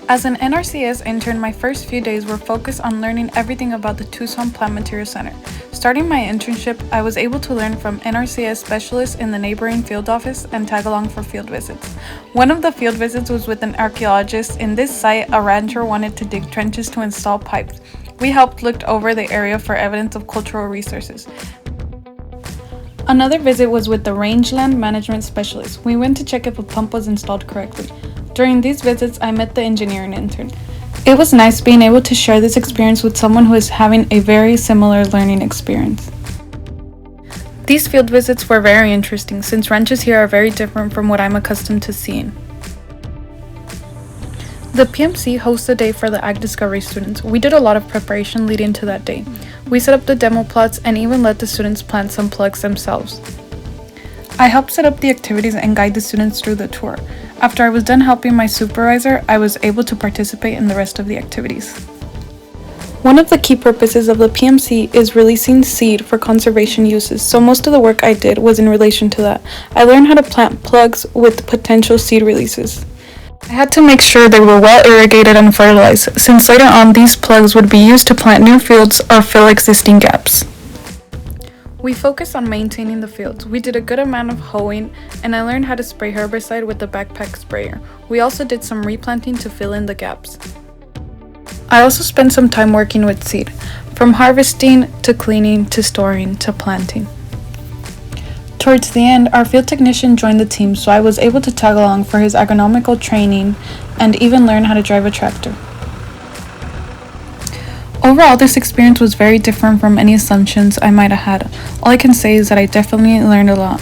As an NRCS intern, my first few days were focused on learning everything about the Tucson Plant Material Center. Starting my internship, I was able to learn from NRCS specialists in the neighboring field office and tag along for field visits. One of the field visits was with an archaeologist. In this site, a rancher wanted to dig trenches to install pipes. We helped look over the area for evidence of cultural resources. Another visit was with the rangeland management specialist. We went to check if a pump was installed correctly. During these visits, I met the engineering intern. It was nice being able to share this experience with someone who is having a very similar learning experience. These field visits were very interesting since ranches here are very different from what I'm accustomed to seeing. The PMC hosts a day for the Ag Discovery students. We did a lot of preparation leading to that day. We set up the demo plots and even let the students plant some plugs themselves. I helped set up the activities and guide the students through the tour. After I was done helping my supervisor, I was able to participate in the rest of the activities. One of the key purposes of the PMC is releasing seed for conservation uses, so most of the work I did was in relation to that. I learned how to plant plugs with potential seed releases. I had to make sure they were well irrigated and fertilized, since later on these plugs would be used to plant new fields or fill existing gaps. We focused on maintaining the fields. We did a good amount of hoeing, and I learned how to spray herbicide with the backpack sprayer. We also did some replanting to fill in the gaps. I also spent some time working with seed, from harvesting to cleaning to storing to planting. Towards the end, our field technician joined the team, so I was able to tag along for his agronomical training and even learn how to drive a tractor. Overall, this experience was very different from any assumptions I might have had. All I can say is that I definitely learned a lot.